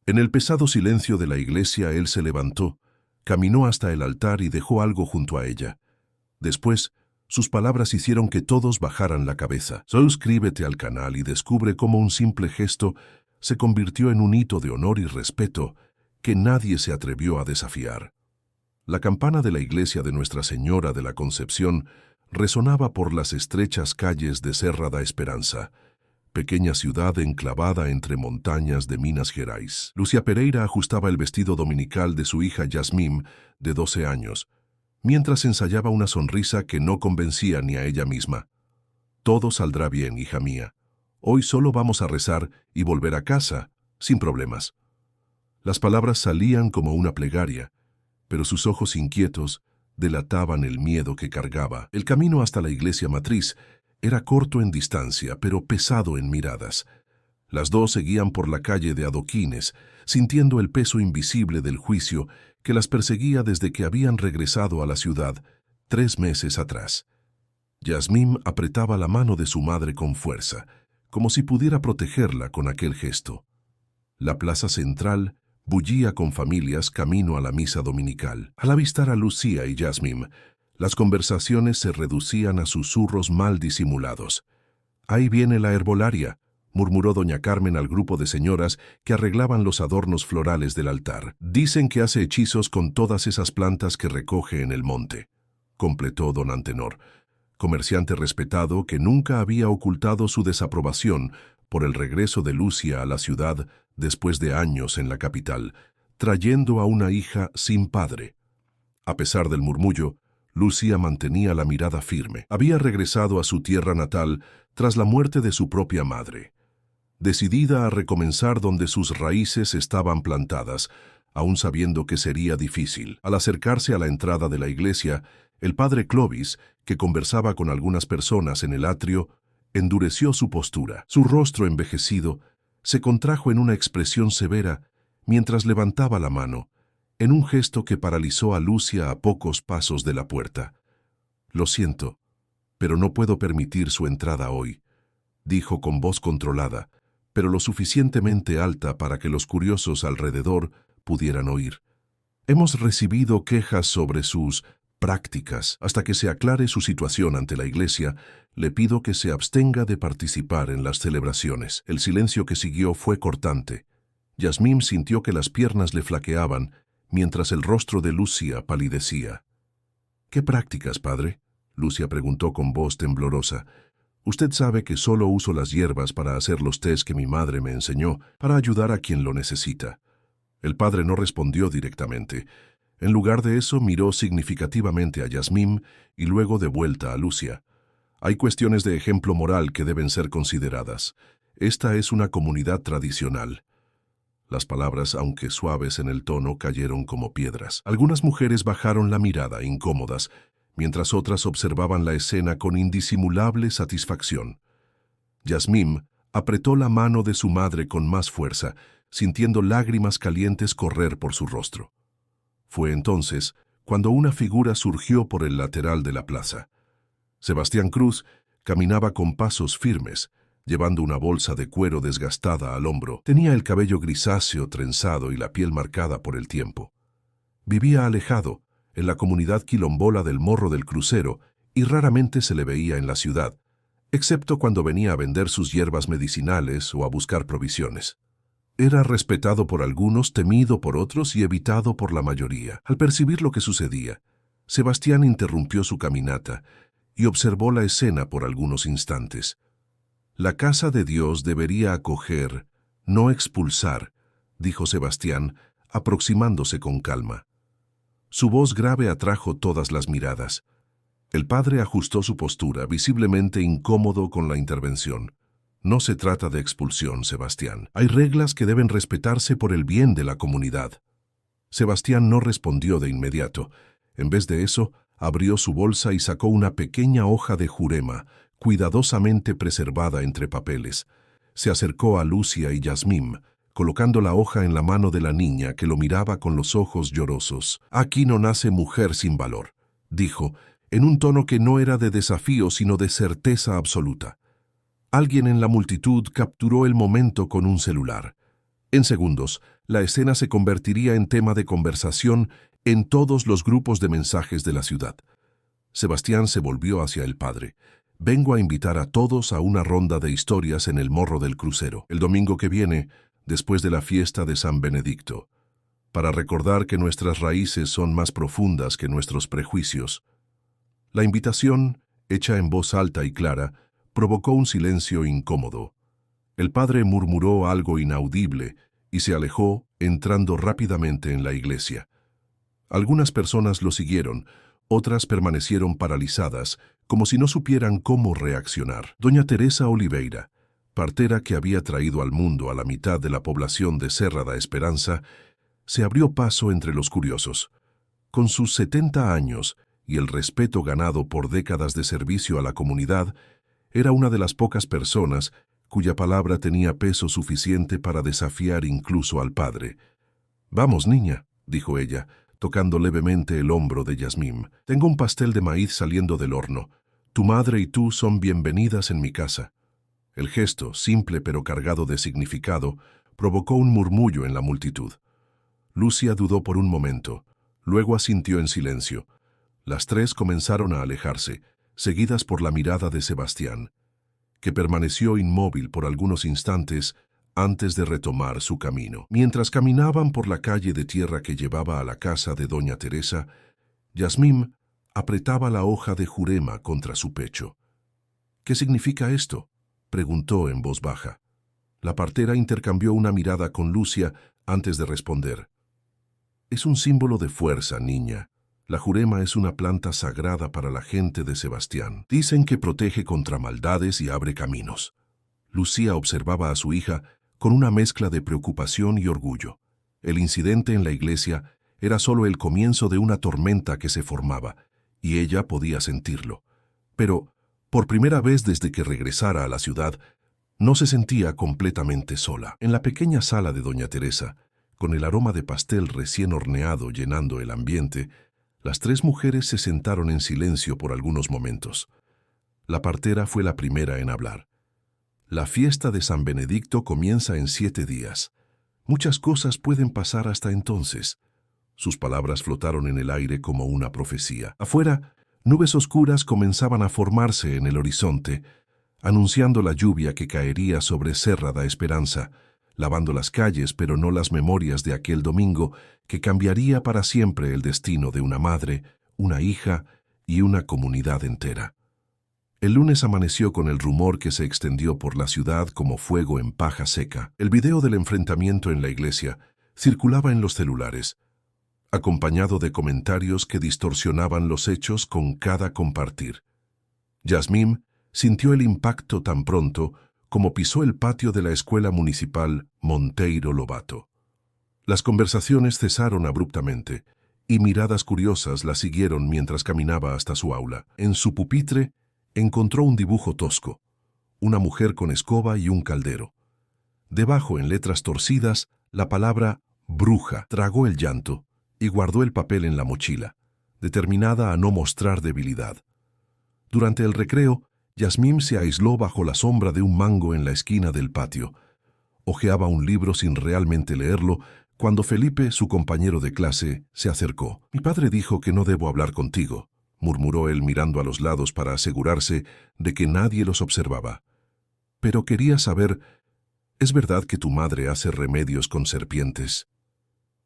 En el pesado silencio de la iglesia él se levantó, caminó hasta el altar y dejó algo junto a ella. Después, sus palabras hicieron que todos bajaran la cabeza. Suscríbete al canal y descubre cómo un simple gesto se convirtió en un hito de honor y respeto que nadie se atrevió a desafiar. La campana de la iglesia de Nuestra Señora de la Concepción resonaba por las estrechas calles de Serra da Esperanza, pequeña ciudad enclavada entre montañas de Minas Gerais. Lúcia Pereira ajustaba el vestido dominical de su hija Yasmín, de 12 años, mientras ensayaba una sonrisa que no convencía ni a ella misma. Todo saldrá bien, hija mía. Hoy solo vamos a rezar y volver a casa, sin problemas. Las palabras salían como una plegaria, pero sus ojos inquietos delataban el miedo que cargaba. El camino hasta la iglesia matriz era corto en distancia, pero pesado en miradas. Las dos seguían por la calle de adoquines, sintiendo el peso invisible del juicio que las perseguía desde que habían regresado a la ciudad 3 meses atrás. Yasmín apretaba la mano de su madre con fuerza, como si pudiera protegerla con aquel gesto. La plaza central bullía con familias camino a la misa dominical. Al avistar a Lucía y Yasmín, las conversaciones se reducían a susurros mal disimulados. «Ahí viene la herbolaria», murmuró doña Carmen al grupo de señoras que arreglaban los adornos florales del altar. «Dicen que hace hechizos con todas esas plantas que recoge en el monte», completó don Antenor, comerciante respetado que nunca había ocultado su desaprobación por el regreso de Lucia a la ciudad después de años en la capital, trayendo a una hija sin padre. A pesar del murmullo, Lucia mantenía la mirada firme. Había regresado a su tierra natal tras la muerte de su propia madre, decidida a recomenzar donde sus raíces estaban plantadas, aún sabiendo que sería difícil. Al acercarse a la entrada de la iglesia, el padre Clovis, que conversaba con algunas personas en el atrio, endureció su postura. Su rostro envejecido se contrajo en una expresión severa mientras levantaba la mano, en un gesto que paralizó a Lucia a pocos pasos de la puerta. «Lo siento, pero no puedo permitir su entrada hoy», dijo con voz controlada, pero lo suficientemente alta para que los curiosos alrededor pudieran oír. «Hemos recibido quejas sobre sus prácticas. Hasta que se aclare su situación ante la iglesia, le pido que se abstenga de participar en las celebraciones». El silencio que siguió fue cortante. Yasmín sintió que las piernas le flaqueaban, mientras el rostro de Lucia palidecía. «¿Qué prácticas, padre?», Lucia preguntó con voz temblorosa. «Usted sabe que solo uso las hierbas para hacer los tés que mi madre me enseñó, para ayudar a quien lo necesita». El padre no respondió directamente. En lugar de eso, miró significativamente a Yasmín y luego de vuelta a Lucia. «Hay cuestiones de ejemplo moral que deben ser consideradas. Esta es una comunidad tradicional». Las palabras, aunque suaves en el tono, cayeron como piedras. Algunas mujeres bajaron la mirada, incómodas, mientras otras observaban la escena con indisimulable satisfacción. Yasmín apretó la mano de su madre con más fuerza, sintiendo lágrimas calientes correr por su rostro. Fue entonces cuando una figura surgió por el lateral de la plaza. Sebastián Cruz caminaba con pasos firmes, llevando una bolsa de cuero desgastada al hombro. Tenía el cabello grisáceo trenzado y la piel marcada por el tiempo. Vivía alejado, en la comunidad quilombola del Morro del Crucero, y raramente se le veía en la ciudad, excepto cuando venía a vender sus hierbas medicinales o a buscar provisiones. Era respetado por algunos, temido por otros y evitado por la mayoría. Al percibir lo que sucedía, Sebastián interrumpió su caminata y observó la escena por algunos instantes. «La casa de Dios debería acoger, no expulsar», dijo Sebastián, aproximándose con calma. Su voz grave atrajo todas las miradas. El padre ajustó su postura, visiblemente incómodo con la intervención. «No se trata de expulsión, Sebastián. Hay reglas que deben respetarse por el bien de la comunidad». Sebastián no respondió de inmediato. En vez de eso, abrió su bolsa y sacó una pequeña hoja de jurema, cuidadosamente preservada entre papeles. Se acercó a Lucia y Yasmín, colocando la hoja en la mano de la niña que lo miraba con los ojos llorosos. «Aquí no nace mujer sin valor», dijo, en un tono que no era de desafío sino de certeza absoluta. Alguien en la multitud capturó el momento con un celular. En segundos, la escena se convertiría en tema de conversación en todos los grupos de mensajes de la ciudad. Sebastián se volvió hacia el padre. Vengo a invitar a todos a una ronda de historias en el Morro del Crucero, el domingo que viene, después de la fiesta de San Benedicto, para recordar que nuestras raíces son más profundas que nuestros prejuicios. La invitación, hecha en voz alta y clara, provocó un silencio incómodo. El padre murmuró algo inaudible y se alejó, entrando rápidamente en la iglesia. Algunas personas lo siguieron, otras permanecieron paralizadas, como si no supieran cómo reaccionar. Doña Teresa Oliveira, partera que había traído al mundo a la mitad de la población de Serra da Esperanza, se abrió paso entre los curiosos. Con sus 70 años y el respeto ganado por décadas de servicio a la comunidad, era una de las pocas personas cuya palabra tenía peso suficiente para desafiar incluso al padre. «Vamos, niña», dijo ella, tocando levemente el hombro de Yasmín. «Tengo un pastel de maíz saliendo del horno. Tu madre y tú son bienvenidas en mi casa». El gesto, simple pero cargado de significado, provocó un murmullo en la multitud. Lucia dudó por un momento, luego asintió en silencio. Las tres comenzaron a alejarse, seguidas por la mirada de Sebastián, que permaneció inmóvil por algunos instantes antes de retomar su camino. Mientras caminaban por la calle de tierra que llevaba a la casa de doña Teresa, Yasmín apretaba la hoja de jurema contra su pecho. «¿Qué significa esto?», preguntó en voz baja. La partera intercambió una mirada con Lucia antes de responder. «Es un símbolo de fuerza, niña. La jurema es una planta sagrada para la gente de Sebastián. Dicen que protege contra maldades y abre caminos». Lucía observaba a su hija con una mezcla de preocupación y orgullo. El incidente en la iglesia era solo el comienzo de una tormenta que se formaba, y ella podía sentirlo. Pero, por primera vez desde que regresara a la ciudad, no se sentía completamente sola. En la pequeña sala de doña Teresa, con el aroma de pastel recién horneado llenando el ambiente, las tres mujeres se sentaron en silencio por algunos momentos. La partera fue la primera en hablar. «La fiesta de San Benedicto comienza en 7 días. Muchas cosas pueden pasar hasta entonces». Sus palabras flotaron en el aire como una profecía. Afuera, nubes oscuras comenzaban a formarse en el horizonte, anunciando la lluvia que caería sobre Serra da Esperanza, lavando las calles pero no las memorias de aquel domingo que cambiaría para siempre el destino de una madre, una hija y una comunidad entera. El lunes amaneció con el rumor que se extendió por la ciudad como fuego en paja seca. El video del enfrentamiento en la iglesia circulaba en los celulares, acompañado de comentarios que distorsionaban los hechos con cada compartir. Yasmín sintió el impacto tan pronto como pisó el patio de la escuela municipal Monteiro Lobato. Las conversaciones cesaron abruptamente, y miradas curiosas la siguieron mientras caminaba hasta su aula. En su pupitre encontró un dibujo tosco, una mujer con escoba y un caldero. Debajo, en letras torcidas, la palabra bruja. Tragó el llanto y guardó el papel en la mochila, determinada a no mostrar debilidad. Durante el recreo, Yasmín se aisló bajo la sombra de un mango en la esquina del patio. Hojeaba un libro sin realmente leerlo cuando Felipe, su compañero de clase, se acercó. «Mi padre dijo que no debo hablar contigo», murmuró él mirando a los lados para asegurarse de que nadie los observaba. «Pero quería saber, ¿es verdad que tu madre hace remedios con serpientes?»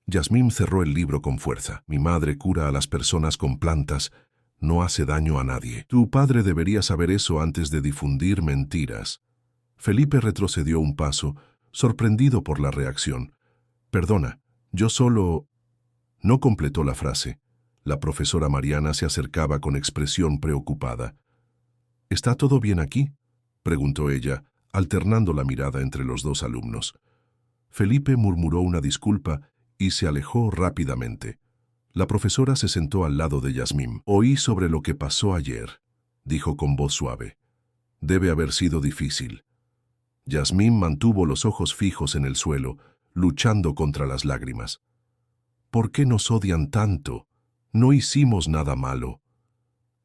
Yasmín cerró el libro con fuerza. «Mi madre cura a las personas con plantas, no hace daño a nadie. Tu padre debería saber eso antes de difundir mentiras». Felipe retrocedió un paso, sorprendido por la reacción. «Perdona, yo solo...» No completó la frase. La profesora Mariana se acercaba con expresión preocupada. «¿Está todo bien aquí?», preguntó ella, alternando la mirada entre los dos alumnos. Felipe murmuró una disculpa y se alejó rápidamente. La profesora se sentó al lado de Yasmín. «Oí sobre lo que pasó ayer», dijo con voz suave. «Debe haber sido difícil». Yasmín mantuvo los ojos fijos en el suelo, luchando contra las lágrimas. «¿Por qué nos odian tanto? No hicimos nada malo».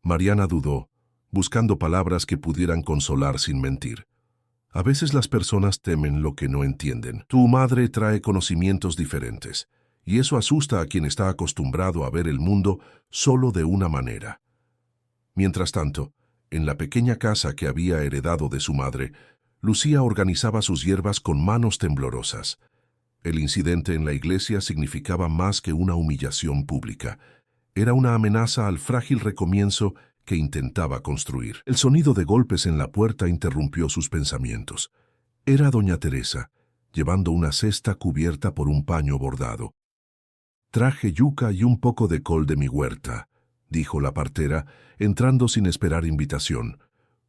Mariana dudó, buscando palabras que pudieran consolar sin mentir. A veces las personas temen lo que no entienden. Tu madre trae conocimientos diferentes, y eso asusta a quien está acostumbrado a ver el mundo solo de una manera. Mientras tanto, en la pequeña casa que había heredado de su madre, Lucía organizaba sus hierbas con manos temblorosas. El incidente en la iglesia significaba más que una humillación pública. Era una amenaza al frágil recomienzo que intentaba construir. El sonido de golpes en la puerta interrumpió sus pensamientos. Era doña Teresa, llevando una cesta cubierta por un paño bordado. «Traje yuca y un poco de col de mi huerta», dijo la partera, entrando sin esperar invitación.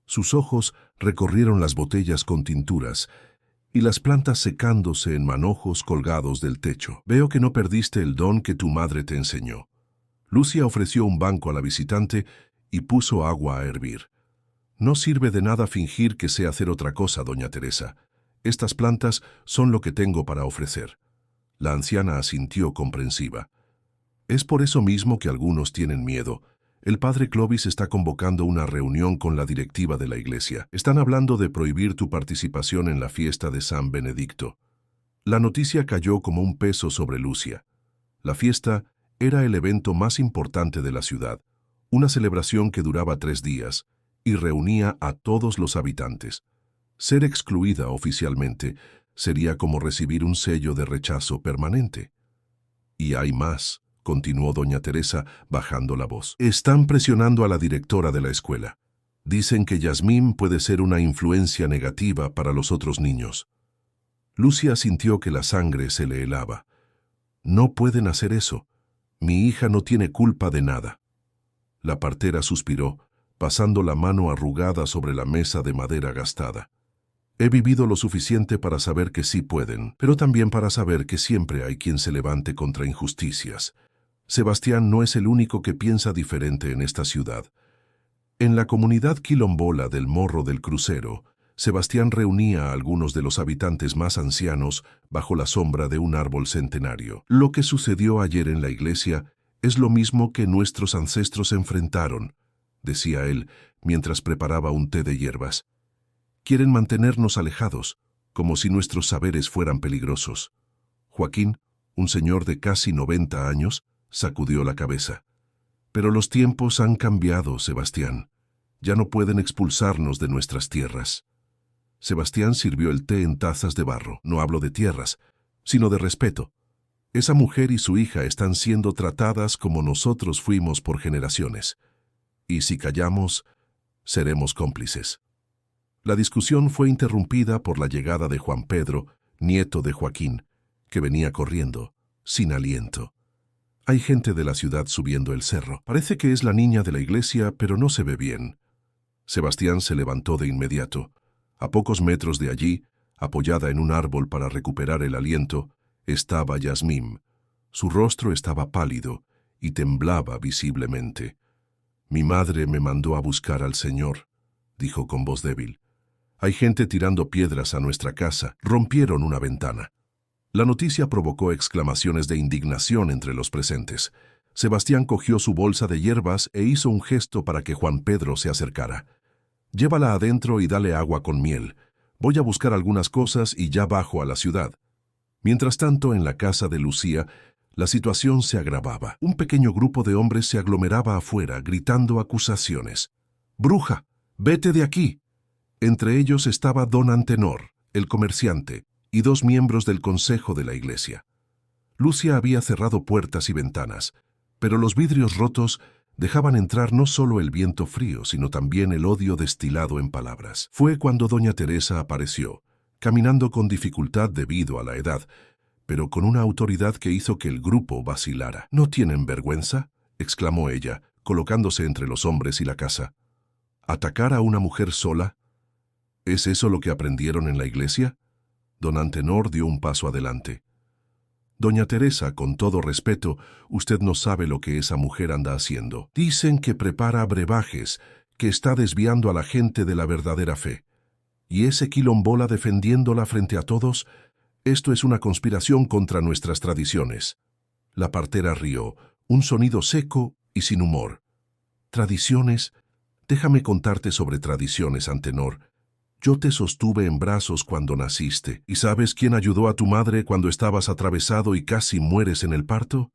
Sus ojos recorrieron las botellas con tinturas y las plantas secándose en manojos colgados del techo. «Veo que no perdiste el don que tu madre te enseñó». Lucia ofreció un banco a la visitante y puso agua a hervir. «No sirve de nada fingir que sé hacer otra cosa, doña Teresa. Estas plantas son lo que tengo para ofrecer». La anciana asintió comprensiva. «Es por eso mismo que algunos tienen miedo. El padre Clovis está convocando una reunión con la directiva de la iglesia. Están hablando de prohibir tu participación en la fiesta de San Benedicto». La noticia cayó como un peso sobre Lucia. La fiesta era el evento más importante de la ciudad, una celebración que duraba 3 días y reunía a todos los habitantes. Ser excluida oficialmente sería como recibir un sello de rechazo permanente. «Y hay más», continuó doña Teresa, bajando la voz. «Están presionando a la directora de la escuela. Dicen que Yasmín puede ser una influencia negativa para los otros niños». Lucia sintió que la sangre se le helaba. «No pueden hacer eso. Mi hija no tiene culpa de nada». La partera suspiró, pasando la mano arrugada sobre la mesa de madera gastada. «He vivido lo suficiente para saber que sí pueden, pero también para saber que siempre hay quien se levante contra injusticias. Sebastián no es el único que piensa diferente en esta ciudad». En la comunidad quilombola del Morro del Crucero, Sebastián reunía a algunos de los habitantes más ancianos bajo la sombra de un árbol centenario. «Lo que sucedió ayer en la iglesia es lo mismo que nuestros ancestros enfrentaron», decía él mientras preparaba un té de hierbas. «Quieren mantenernos alejados, como si nuestros saberes fueran peligrosos». Joaquín, un señor de casi 90 años, sacudió la cabeza. «Pero los tiempos han cambiado, Sebastián. Ya no pueden expulsarnos de nuestras tierras». Sebastián sirvió el té en tazas de barro. «No hablo de tierras, sino de respeto. Esa mujer y su hija están siendo tratadas como nosotros fuimos por generaciones. Y si callamos, seremos cómplices». La discusión fue interrumpida por la llegada de Juan Pedro, nieto de Joaquín, que venía corriendo, sin aliento. «Hay gente de la ciudad subiendo el cerro. Parece que es la niña de la iglesia, pero no se ve bien». Sebastián se levantó de inmediato. A pocos metros de allí, apoyada en un árbol para recuperar el aliento, estaba Yasmín. Su rostro estaba pálido y temblaba visiblemente. «Mi madre me mandó a buscar al Señor», dijo con voz débil. «Hay gente tirando piedras a nuestra casa. Rompieron una ventana». La noticia provocó exclamaciones de indignación entre los presentes. Sebastián cogió su bolsa de hierbas e hizo un gesto para que Juan Pedro se acercara. «Llévala adentro y dale agua con miel. Voy a buscar algunas cosas y ya bajo a la ciudad». Mientras tanto, en la casa de Lucía, la situación se agravaba. Un pequeño grupo de hombres se aglomeraba afuera, gritando acusaciones. «¡Bruja! ¡Vete de aquí!». Entre ellos estaba don Antenor, el comerciante, y 2 miembros del consejo de la iglesia. Lucia había cerrado puertas y ventanas, pero los vidrios rotos dejaban entrar no solo el viento frío, sino también el odio destilado en palabras. Fue cuando doña Teresa apareció, caminando con dificultad debido a la edad, pero con una autoridad que hizo que el grupo vacilara. «¿No tienen vergüenza?», exclamó ella, colocándose entre los hombres y la casa. «¿Atacar a una mujer sola? ¿Es eso lo que aprendieron en la iglesia?». Don Antenor dio un paso adelante. «Doña Teresa, con todo respeto, usted no sabe lo que esa mujer anda haciendo. Dicen que prepara brebajes, que está desviando a la gente de la verdadera fe. Y ese quilombola defendiéndola frente a todos, esto es una conspiración contra nuestras tradiciones». La partera rió, un sonido seco y sin humor. «¿Tradiciones? Déjame contarte sobre tradiciones, Antenor. Yo te sostuve en brazos cuando naciste. ¿Y sabes quién ayudó a tu madre cuando estabas atravesado y casi mueres en el parto?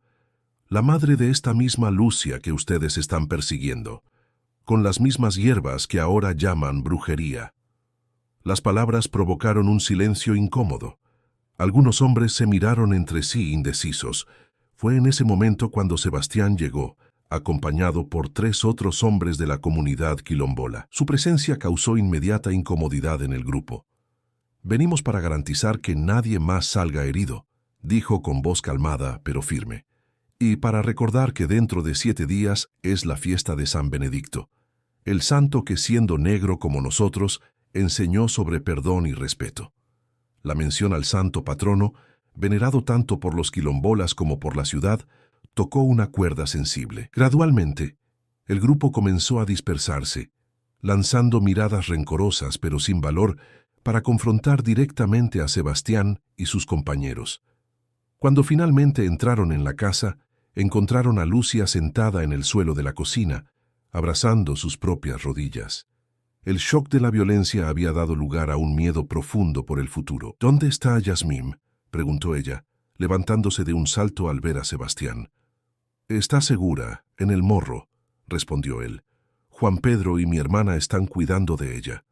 La madre de esta misma Lucia que ustedes están persiguiendo, con las mismas hierbas que ahora llaman brujería. Las palabras provocaron un silencio incómodo. Algunos hombres se miraron entre sí indecisos. Fue en ese momento cuando Sebastián llegó, acompañado por 3 otros hombres de la comunidad quilombola. Su presencia causó inmediata incomodidad en el grupo. «Venimos para garantizar que nadie más salga herido», dijo con voz calmada pero firme. «Y para recordar que dentro de 7 días es la fiesta de San Benedicto, el santo que siendo negro como nosotros, enseñó sobre perdón y respeto». La mención al santo patrono, venerado tanto por los quilombolas como por la ciudad, tocó una cuerda sensible. Gradualmente, el grupo comenzó a dispersarse, lanzando miradas rencorosas pero sin valor para confrontar directamente a Sebastián y sus compañeros. Cuando finalmente entraron en la casa, encontraron a Lucia sentada en el suelo de la cocina, abrazando sus propias rodillas. El shock de la violencia había dado lugar a un miedo profundo por el futuro. «¿Dónde está Yasmín?», preguntó ella, levantándose de un salto al ver a Sebastián. «Está segura, en el morro», respondió él. «Juan Pedro y mi hermana están cuidando de ella».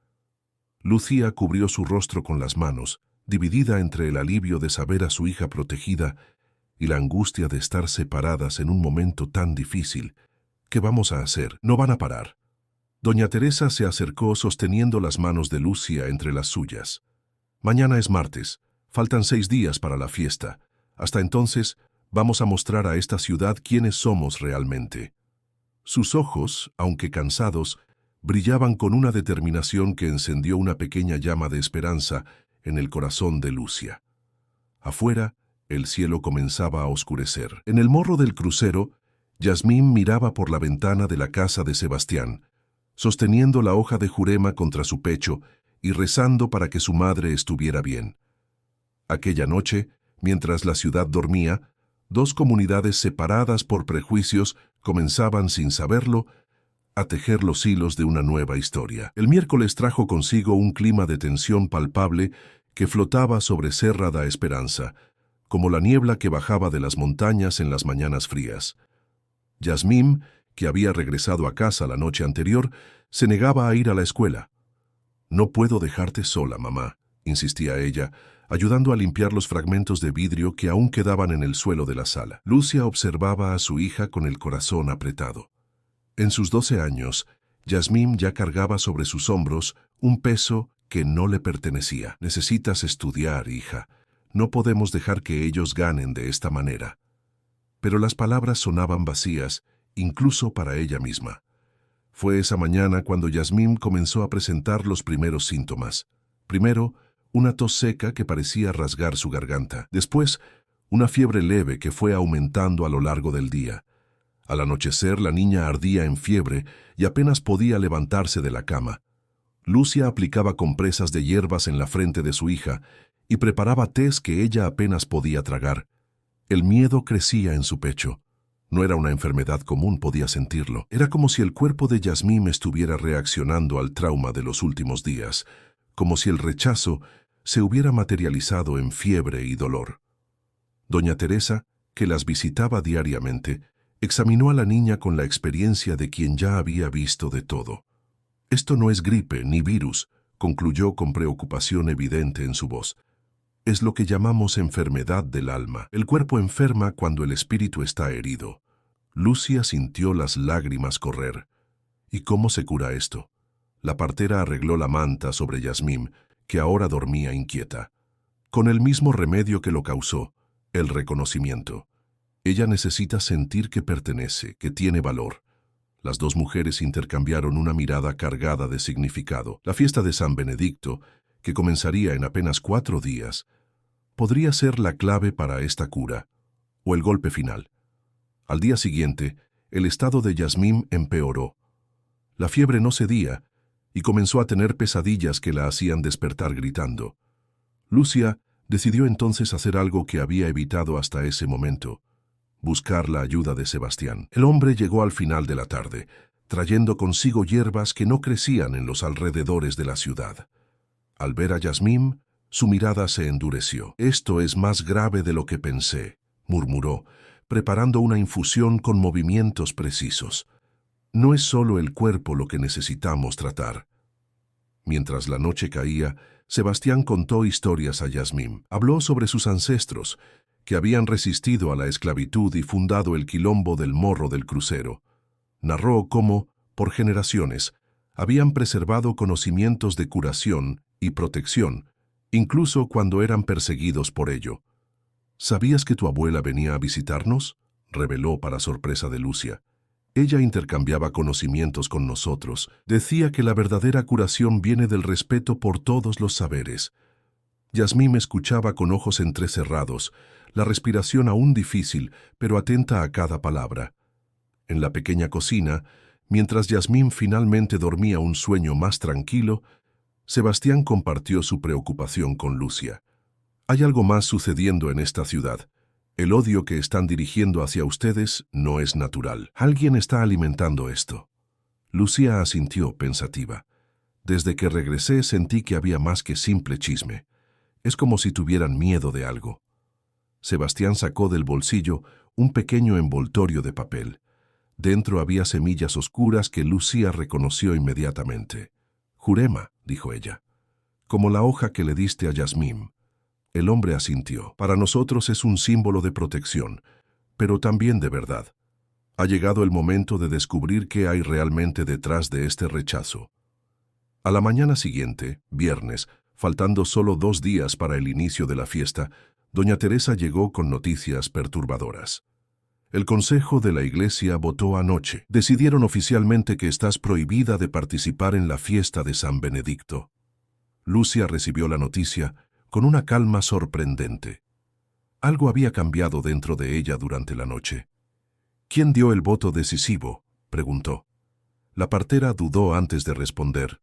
Lucía cubrió su rostro con las manos, dividida entre el alivio de saber a su hija protegida y la angustia de estar separadas en un momento tan difícil. «¿Qué vamos a hacer? No van a parar». Doña Teresa se acercó sosteniendo las manos de Lucia entre las suyas. «Mañana es martes. Faltan 6 días para la fiesta. Hasta entonces, vamos a mostrar a esta ciudad quiénes somos realmente». Sus ojos, aunque cansados, brillaban con una determinación que encendió una pequeña llama de esperanza en el corazón de Lucia. Afuera, el cielo comenzaba a oscurecer. En el morro del crucero, Yasmín miraba por la ventana de la casa de Sebastián, sosteniendo la hoja de jurema contra su pecho y rezando para que su madre estuviera bien. Aquella noche, mientras la ciudad dormía, 2 comunidades separadas por prejuicios comenzaban, sin saberlo, a tejer los hilos de una nueva historia. El miércoles trajo consigo un clima de tensión palpable que flotaba sobre Cerrada Esperanza, como la niebla que bajaba de las montañas en las mañanas frías. Yasmín, que había regresado a casa la noche anterior, se negaba a ir a la escuela. «No puedo dejarte sola, mamá», insistía ella, ayudando a limpiar los fragmentos de vidrio que aún quedaban en el suelo de la sala. Lucia observaba a su hija con el corazón apretado. En sus 12 años, Yasmín ya cargaba sobre sus hombros un peso que no le pertenecía. «Necesitas estudiar, hija. No podemos dejar que ellos ganen de esta manera». Pero las palabras sonaban vacías, incluso para ella misma. Fue esa mañana cuando Yasmín comenzó a presentar los primeros síntomas. Primero, una tos seca que parecía rasgar su garganta. Después, una fiebre leve que fue aumentando a lo largo del día. Al anochecer, la niña ardía en fiebre y apenas podía levantarse de la cama. Lucia aplicaba compresas de hierbas en la frente de su hija y preparaba tés que ella apenas podía tragar. El miedo crecía en su pecho. No era una enfermedad común, podía sentirlo. Era como si el cuerpo de Yasmín estuviera reaccionando al trauma de los últimos días, como si el rechazo se hubiera materializado en fiebre y dolor. Doña Teresa, que las visitaba diariamente, examinó a la niña con la experiencia de quien ya había visto de todo. «Esto no es gripe ni virus», concluyó con preocupación evidente en su voz. «Es lo que llamamos enfermedad del alma. El cuerpo enferma cuando el espíritu está herido». Lucia sintió las lágrimas correr. ¿Y cómo se cura esto? La partera arregló la manta sobre Yasmín, que ahora dormía inquieta. Con el mismo remedio que lo causó, el reconocimiento. Ella necesita sentir que pertenece, que tiene valor. Las 2 mujeres intercambiaron una mirada cargada de significado. La fiesta de San Benedicto, que comenzaría en apenas 4 días, podría ser la clave para esta cura, o el golpe final. Al día siguiente, el estado de Yasmín empeoró. La fiebre no cedía y comenzó a tener pesadillas que la hacían despertar gritando. Lucia decidió entonces hacer algo que había evitado hasta ese momento: buscar la ayuda de Sebastián. El hombre llegó al final de la tarde, trayendo consigo hierbas que no crecían en los alrededores de la ciudad. Al ver a Yasmín, su mirada se endureció. «Esto es más grave de lo que pensé», murmuró, preparando una infusión con movimientos precisos. «No es solo el cuerpo lo que necesitamos tratar». Mientras la noche caía, Sebastián contó historias a Yasmín. Habló sobre sus ancestros, que habían resistido a la esclavitud y fundado el quilombo del Morro del Crucero. Narró cómo, por generaciones, habían preservado conocimientos de curación y protección, incluso cuando eran perseguidos por ello. «¿Sabías que tu abuela venía a visitarnos?», reveló para sorpresa de Lucia. «Ella intercambiaba conocimientos con nosotros. Decía que la verdadera curación viene del respeto por todos los saberes». Yasmín escuchaba con ojos entrecerrados, la respiración aún difícil, pero atenta a cada palabra. En la pequeña cocina, mientras Yasmín finalmente dormía un sueño más tranquilo, Sebastián compartió su preocupación con Lucia. «Hay algo más sucediendo en esta ciudad. El odio que están dirigiendo hacia ustedes no es natural. Alguien está alimentando esto». Lucia asintió pensativa. «Desde que regresé sentí que había más que simple chisme. Es como si tuvieran miedo de algo». Sebastián sacó del bolsillo un pequeño envoltorio de papel. Dentro había semillas oscuras que Lucia reconoció inmediatamente. «Jurema», dijo ella, «como la hoja que le diste a Yasmín». El hombre asintió. «Para nosotros es un símbolo de protección, pero también de verdad. Ha llegado el momento de descubrir qué hay realmente detrás de este rechazo». A la mañana siguiente, viernes, faltando solo 2 días para el inicio de la fiesta, doña Teresa llegó con noticias perturbadoras. «El Consejo de la Iglesia votó anoche. Decidieron oficialmente que estás prohibida de participar en la fiesta de San Benedicto». Lucia recibió la noticia con una calma sorprendente. Algo había cambiado dentro de ella durante la noche. «¿Quién dio el voto decisivo?», preguntó. La partera dudó antes de responder.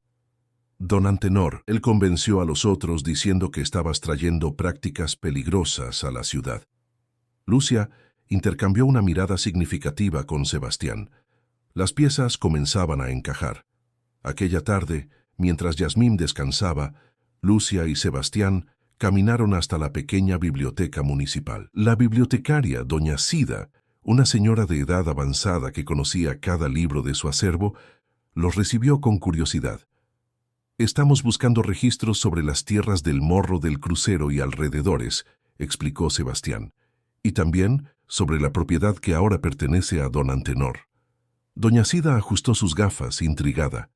«Don Antenor». Él convenció a los otros diciendo que estabas trayendo prácticas peligrosas a la ciudad. Lucia intercambió una mirada significativa con Sebastián. Las piezas comenzaban a encajar. Aquella tarde, mientras Yasmín descansaba, Lucia y Sebastián caminaron hasta la pequeña biblioteca municipal. La bibliotecaria, doña Sida, una señora de edad avanzada que conocía cada libro de su acervo, los recibió con curiosidad. «Estamos buscando registros sobre las tierras del Morro del Crucero y alrededores», explicó Sebastián, «y también sobre la propiedad que ahora pertenece a don Antenor». Doña Sida ajustó sus gafas, intrigada.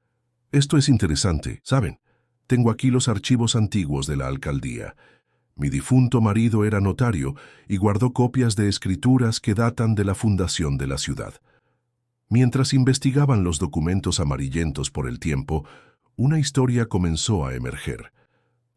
«Esto es interesante, ¿saben? Tengo aquí los archivos antiguos de la alcaldía. Mi difunto marido era notario y guardó copias de escrituras que datan de la fundación de la ciudad». Mientras investigaban los documentos amarillentos por el tiempo, una historia comenzó a emerger.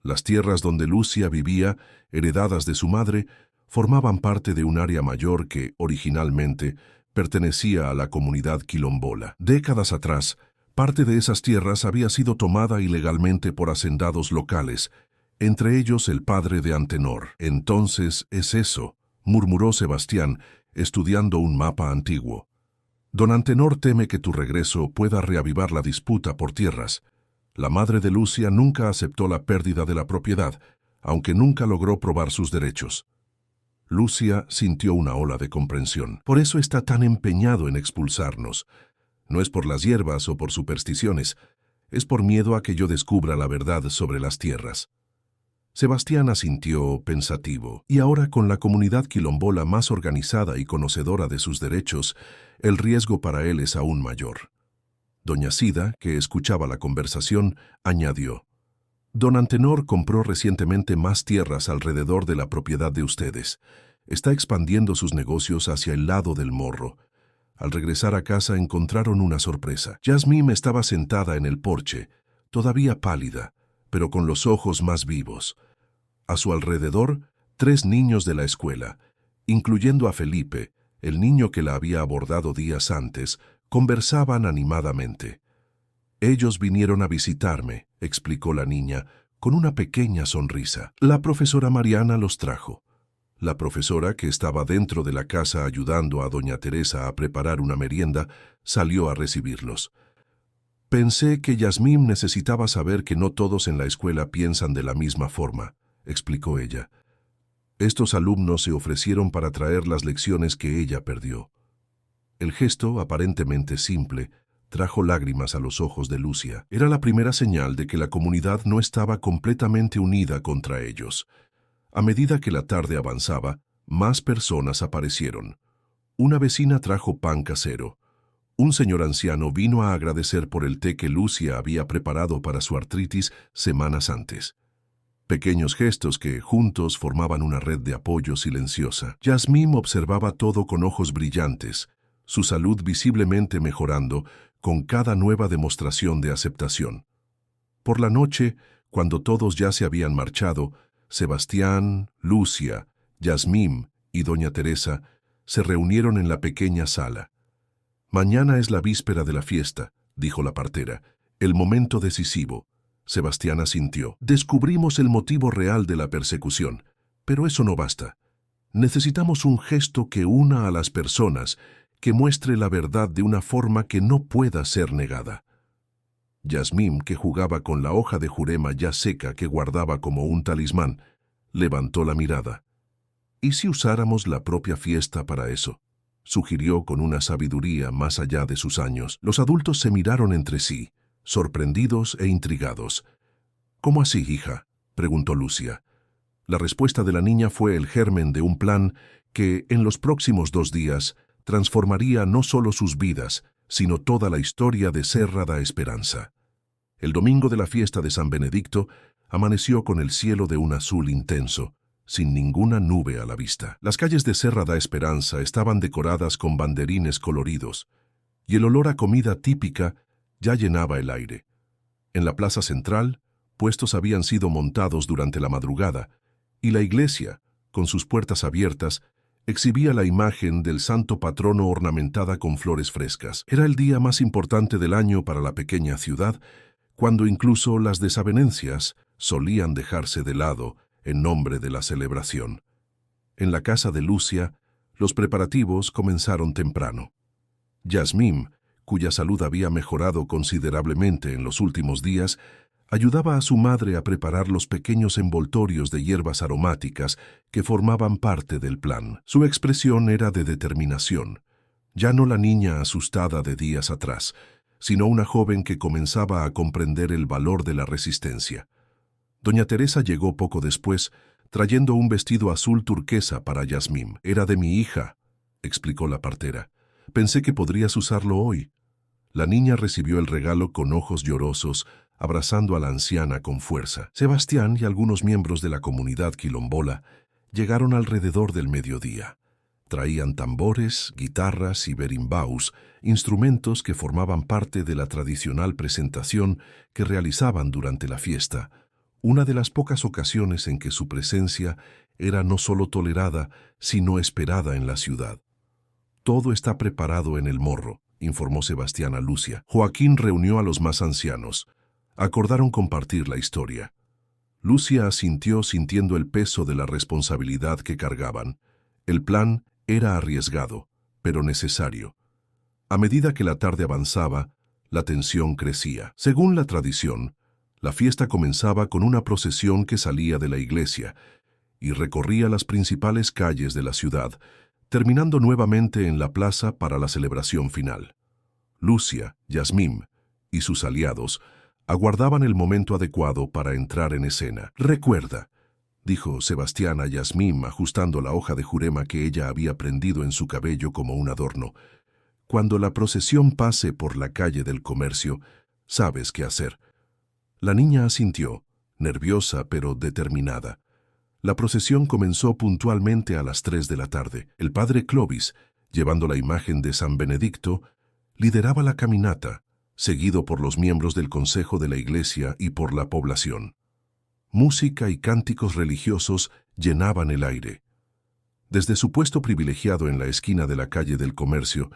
Las tierras donde Lucia vivía, heredadas de su madre, formaban parte de un área mayor que, originalmente, pertenecía a la comunidad quilombola. Décadas atrás, parte de esas tierras había sido tomada ilegalmente por hacendados locales, entre ellos el padre de Antenor. «Entonces es eso», murmuró Sebastián, estudiando un mapa antiguo. «Don Antenor teme que tu regreso pueda reavivar la disputa por tierras. La madre de Lucia nunca aceptó la pérdida de la propiedad, aunque nunca logró probar sus derechos». Lucia sintió una ola de comprensión. «Por eso está tan empeñado en expulsarnos. No es por las hierbas o por supersticiones, es por miedo a que yo descubra la verdad sobre las tierras». Sebastián asintió pensativo, y ahora con la comunidad quilombola más organizada y conocedora de sus derechos, el riesgo para él es aún mayor. Doña Sida, que escuchaba la conversación, añadió: «Don Antenor compró recientemente más tierras alrededor de la propiedad de ustedes. Está expandiendo sus negocios hacia el lado del Morro». Al regresar a casa encontraron una sorpresa. Yasmín estaba sentada en el porche, todavía pálida, pero con los ojos más vivos. A su alrededor, 3 niños de la escuela, incluyendo a Felipe, el niño que la había abordado días antes, conversaban animadamente. «Ellos vinieron a visitarme», explicó la niña, con una pequeña sonrisa. «La profesora Mariana los trajo». La profesora, que estaba dentro de la casa ayudando a doña Teresa a preparar una merienda, salió a recibirlos. Pensé que Yasmín necesitaba saber que no todos en la escuela piensan de la misma forma, explicó ella. Estos alumnos se ofrecieron para traer las lecciones que ella perdió. El gesto, aparentemente simple, trajo lágrimas a los ojos de Lucia. Era la primera señal de que la comunidad no estaba completamente unida contra ellos. A medida que la tarde avanzaba, más personas aparecieron. Una vecina trajo pan casero. Un señor anciano vino a agradecer por el té que Lucia había preparado para su artritis semanas antes. Pequeños gestos que, juntos, formaban una red de apoyo silenciosa. Yasmín observaba todo con ojos brillantes, su salud visiblemente mejorando con cada nueva demostración de aceptación. Por la noche, cuando todos ya se habían marchado, Sebastián, Lucia, Yasmín y doña Teresa se reunieron en la pequeña sala. «Mañana es la víspera de la fiesta», dijo la partera, «el momento decisivo». Sebastián asintió. «Descubrimos el motivo real de la persecución, pero eso no basta. Necesitamos un gesto que una a las personas, que muestre la verdad de una forma que no pueda ser negada». Yasmín, que jugaba con la hoja de jurema ya seca que guardaba como un talismán, levantó la mirada. «¿Y si usáramos la propia fiesta para eso?», sugirió con una sabiduría más allá de sus años. Los adultos se miraron entre sí, sorprendidos e intrigados. «¿Cómo así, hija?», preguntó Lucia. La respuesta de la niña fue el germen de un plan que, en los próximos 2 días, transformaría no solo sus vidas, sino toda la historia de Serra da Esperança. El domingo de la fiesta de San Benedicto amaneció con el cielo de un azul intenso, sin ninguna nube a la vista. Las calles de Serra da Esperança estaban decoradas con banderines coloridos, y el olor a comida típica ya llenaba el aire. En la plaza central, puestos habían sido montados durante la madrugada, y la iglesia, con sus puertas abiertas, exhibía la imagen del santo patrono ornamentada con flores frescas. Era el día más importante del año para la pequeña ciudad, cuando incluso las desavenencias solían dejarse de lado en nombre de la celebración. En la casa de Lucia, los preparativos comenzaron temprano. Yasmín, cuya salud había mejorado considerablemente en los últimos días, ayudaba a su madre a preparar los pequeños envoltorios de hierbas aromáticas que formaban parte del plan. Su expresión era de determinación, ya no la niña asustada de días atrás, sino una joven que comenzaba a comprender el valor de la resistencia. Doña Teresa llegó poco después, trayendo un vestido azul turquesa para Yasmín. «Era de mi hija», explicó la partera. «Pensé que podrías usarlo hoy». La niña recibió el regalo con ojos llorosos, abrazando a la anciana con fuerza. Sebastián y algunos miembros de la comunidad quilombola llegaron alrededor del mediodía. Traían tambores, guitarras y berimbaus, instrumentos que formaban parte de la tradicional presentación que realizaban durante la fiesta, una de las pocas ocasiones en que su presencia era no solo tolerada, sino esperada en la ciudad. «Todo está preparado en el morro», informó Sebastián a Lucia. Joaquín reunió a los más ancianos. Acordaron compartir la historia. Lucia asintió sintiendo el peso de la responsabilidad que cargaban. El plan era arriesgado, pero necesario. A medida que la tarde avanzaba, la tensión crecía. Según la tradición, la fiesta comenzaba con una procesión que salía de la iglesia y recorría las principales calles de la ciudad, terminando nuevamente en la plaza para la celebración final. Lucia, Yasmín y sus aliados aguardaban el momento adecuado para entrar en escena. «Recuerda», dijo Sebastián a Yasmín ajustando la hoja de jurema que ella había prendido en su cabello como un adorno, «cuando la procesión pase por la calle del comercio, sabes qué hacer». La niña asintió, nerviosa pero determinada. La procesión comenzó puntualmente a las 3 de la tarde. El padre Clovis, llevando la imagen de San Benedicto, lideraba la caminata, seguido por los miembros del consejo de la iglesia y por la población. Música y cánticos religiosos llenaban el aire. Desde su puesto privilegiado en la esquina de la calle del comercio,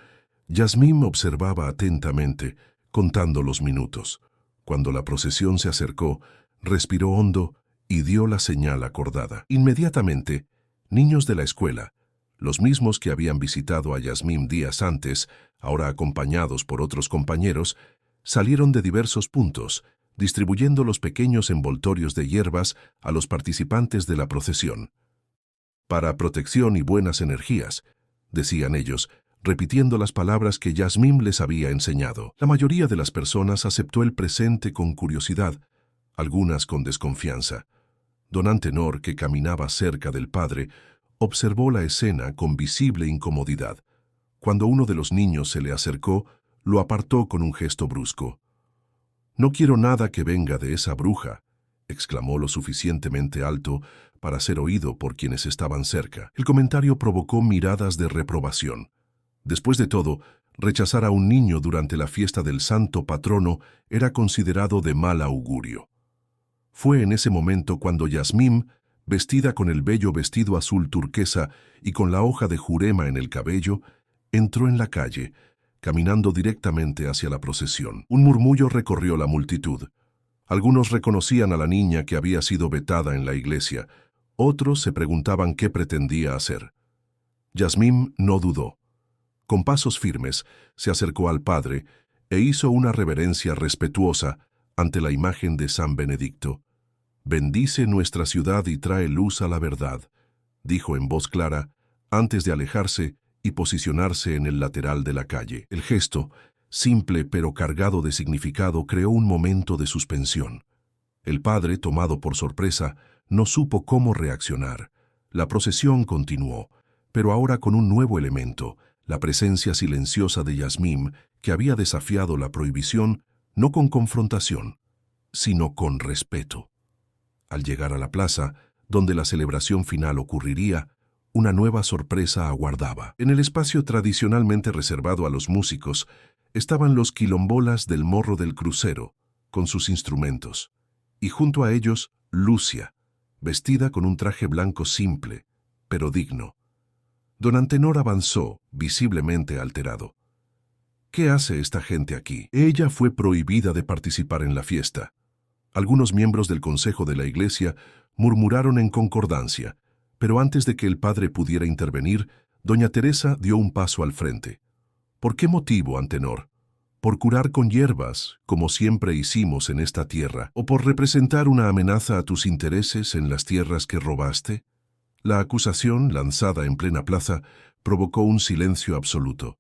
Yasmín observaba atentamente, contando los minutos. Cuando la procesión se acercó, respiró hondo y dio la señal acordada. Inmediatamente, niños de la escuela, los mismos que habían visitado a Yasmín días antes, ahora acompañados por otros compañeros, salieron de diversos puntos, distribuyendo los pequeños envoltorios de hierbas a los participantes de la procesión. Para protección y buenas energías, decían ellos, repitiendo las palabras que Yasmín les había enseñado. La mayoría de las personas aceptó el presente con curiosidad, algunas con desconfianza. Don Antenor, que caminaba cerca del padre, observó la escena con visible incomodidad. Cuando uno de los niños se le acercó, lo apartó con un gesto brusco. «No quiero nada que venga de esa bruja», exclamó lo suficientemente alto para ser oído por quienes estaban cerca. El comentario provocó miradas de reprobación. Después de todo, rechazar a un niño durante la fiesta del santo patrono era considerado de mal augurio. Fue en ese momento cuando Yasmín, vestida con el bello vestido azul turquesa y con la hoja de jurema en el cabello, entró en la calle, caminando directamente hacia la procesión. Un murmullo recorrió la multitud. Algunos reconocían a la niña que había sido vetada en la iglesia, otros se preguntaban qué pretendía hacer. Yasmín no dudó. Con pasos firmes, se acercó al padre e hizo una reverencia respetuosa ante la imagen de San Benedicto. «Bendice nuestra ciudad y trae luz a la verdad», dijo en voz clara, antes de alejarse y posicionarse en el lateral de la calle. El gesto, simple pero cargado de significado, creó un momento de suspensión. El padre, tomado por sorpresa, no supo cómo reaccionar. La procesión continuó, pero ahora con un nuevo elemento, la presencia silenciosa de Yasmín, que había desafiado la prohibición, no con confrontación, sino con respeto. Al llegar a la plaza, donde la celebración final ocurriría, una nueva sorpresa aguardaba. En el espacio tradicionalmente reservado a los músicos, estaban los quilombolas del Morro del Crucero, con sus instrumentos, y junto a ellos, Lucia, vestida con un traje blanco simple, pero digno. Don Antenor avanzó, visiblemente alterado. «¿Qué hace esta gente aquí?» Ella fue prohibida de participar en la fiesta. Algunos miembros del consejo de la iglesia murmuraron en concordancia, pero antes de que el padre pudiera intervenir, doña Teresa dio un paso al frente. «¿Por qué motivo, Antenor? ¿Por curar con hierbas, como siempre hicimos en esta tierra, o por representar una amenaza a tus intereses en las tierras que robaste?» La acusación, lanzada en plena plaza, provocó un silencio absoluto.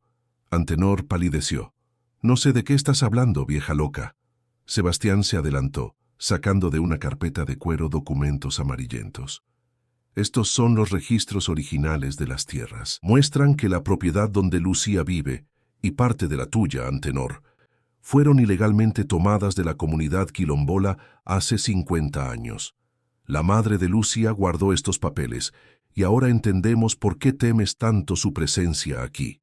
Antenor palideció. «No sé de qué estás hablando, vieja loca». Sebastián se adelantó, sacando de una carpeta de cuero documentos amarillentos. «Estos son los registros originales de las tierras. Muestran que la propiedad donde Lucía vive, y parte de la tuya, Antenor, fueron ilegalmente tomadas de la comunidad quilombola hace 50 años. La madre de Lucía guardó estos papeles, y ahora entendemos por qué temes tanto su presencia aquí».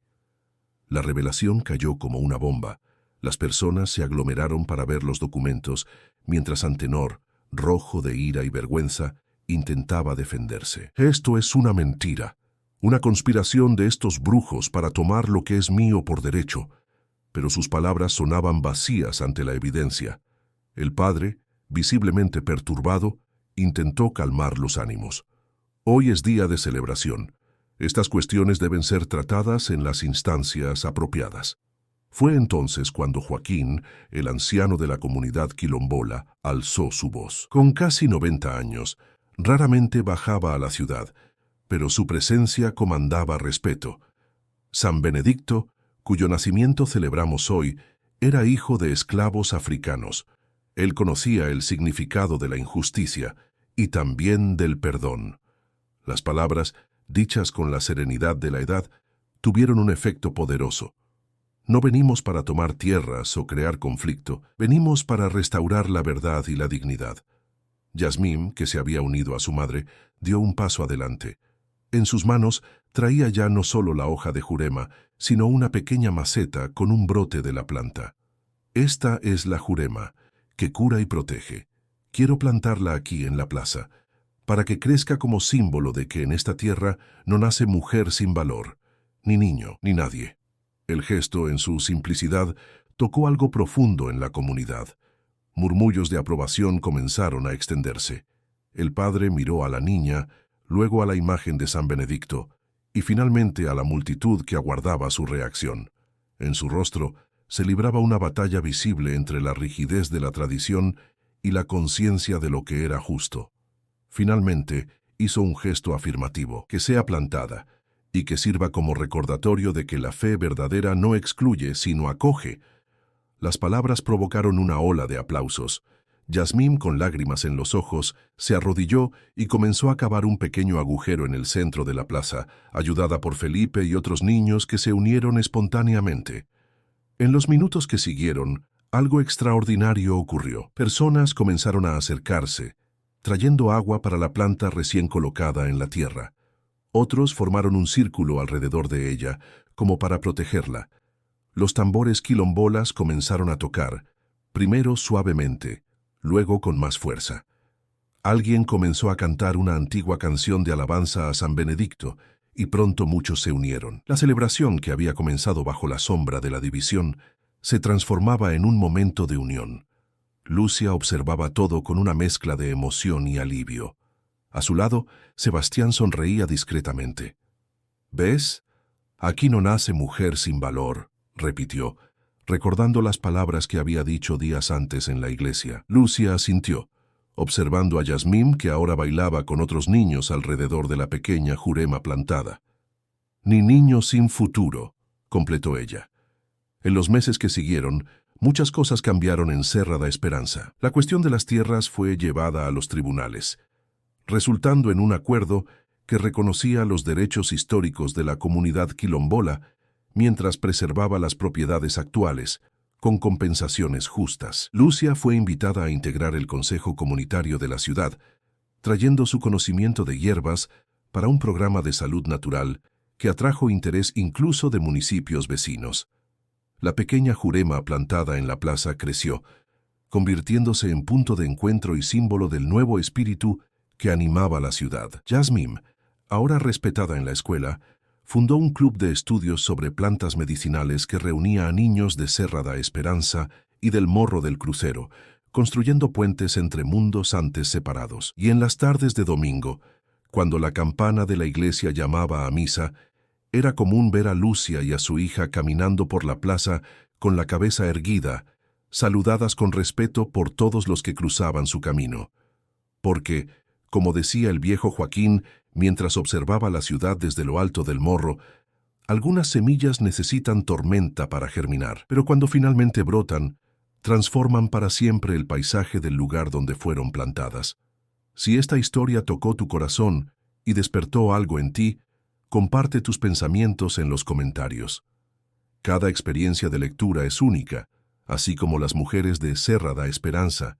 La revelación cayó como una bomba. Las personas se aglomeraron para ver los documentos, mientras Antenor, rojo de ira y vergüenza, intentaba defenderse. «Esto es una mentira, una conspiración de estos brujos para tomar lo que es mío por derecho». Pero sus palabras sonaban vacías ante la evidencia. El padre, visiblemente perturbado, intentó calmar los ánimos. «Hoy es día de celebración. Estas cuestiones deben ser tratadas en las instancias apropiadas». Fue entonces cuando Joaquín, el anciano de la comunidad quilombola, alzó su voz. Con casi 90 años, raramente bajaba a la ciudad, pero su presencia comandaba respeto. San Benedicto, cuyo nacimiento celebramos hoy, era hijo de esclavos africanos. Él conocía el significado de la injusticia y también del perdón. Las palabras, dichas con la serenidad de la edad, tuvieron un efecto poderoso. No venimos para tomar tierras o crear conflicto, venimos para restaurar la verdad y la dignidad. Yasmín, que se había unido a su madre, dio un paso adelante. En sus manos traía ya no solo la hoja de jurema, sino una pequeña maceta con un brote de la planta. «Esta es la jurema, que cura y protege. Quiero plantarla aquí en la plaza, para que crezca como símbolo de que en esta tierra no nace mujer sin valor, ni niño, ni nadie». El gesto, en su simplicidad, tocó algo profundo en la comunidad. Murmullos de aprobación comenzaron a extenderse. El padre miró a la niña, luego a la imagen de San Benedicto, y finalmente a la multitud que aguardaba su reacción. En su rostro se libraba una batalla visible entre la rigidez de la tradición y la conciencia de lo que era justo. Finalmente, hizo un gesto afirmativo: que sea plantada, y que sirva como recordatorio de que la fe verdadera no excluye, sino acoge. Las palabras provocaron una ola de aplausos. Yasmín, con lágrimas en los ojos, se arrodilló y comenzó a cavar un pequeño agujero en el centro de la plaza, ayudada por Felipe y otros niños que se unieron espontáneamente. En los minutos que siguieron, algo extraordinario ocurrió. Personas comenzaron a acercarse, trayendo agua para la planta recién colocada en la tierra. Otros formaron un círculo alrededor de ella, como para protegerla. Los tambores quilombolas comenzaron a tocar, primero suavemente, luego con más fuerza. Alguien comenzó a cantar una antigua canción de alabanza a San Benedicto, y pronto muchos se unieron. La celebración, que había comenzado bajo la sombra de la división, se transformaba en un momento de unión. Lucia observaba todo con una mezcla de emoción y alivio. A su lado, Sebastián sonreía discretamente. «¿Ves? Aquí no nace mujer sin valor», repitió, recordando las palabras que había dicho días antes en la iglesia. Lucia asintió, observando a Yasmín, que ahora bailaba con otros niños alrededor de la pequeña jurema plantada. «Ni niño sin futuro», completó ella. En los meses que siguieron, muchas cosas cambiaron en Serra Esperança. La cuestión de las tierras fue llevada a los tribunales, resultando en un acuerdo que reconocía los derechos históricos de la comunidad quilombola mientras preservaba las propiedades actuales, con compensaciones justas. Lucia fue invitada a integrar el Consejo Comunitario de la ciudad, trayendo su conocimiento de hierbas para un programa de salud natural que atrajo interés incluso de municipios vecinos. La pequeña jurema plantada en la plaza creció, convirtiéndose en punto de encuentro y símbolo del nuevo espíritu que animaba la ciudad. Yasmín, ahora respetada en la escuela, fundó un club de estudios sobre plantas medicinales que reunía a niños de Serra Esperança y del Morro del Crucero, construyendo puentes entre mundos antes separados. Y en las tardes de domingo, cuando la campana de la iglesia llamaba a misa, era común ver a Lucia y a su hija caminando por la plaza con la cabeza erguida, saludadas con respeto por todos los que cruzaban su camino. Porque, como decía el viejo Joaquín mientras observaba la ciudad desde lo alto del morro, algunas semillas necesitan tormenta para germinar, pero cuando finalmente brotan, transforman para siempre el paisaje del lugar donde fueron plantadas. Si esta historia tocó tu corazón y despertó algo en ti, comparte tus pensamientos en los comentarios. Cada experiencia de lectura es única, así como las mujeres de Serra Esperança,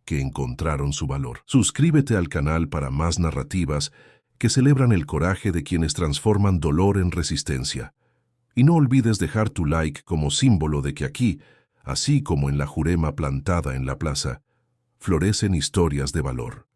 que encontraron su valor. Suscríbete al canal para más narrativas que celebran el coraje de quienes transforman dolor en resistencia. Y no olvides dejar tu like como símbolo de que aquí, así como en la jurema plantada en la plaza, florecen historias de valor.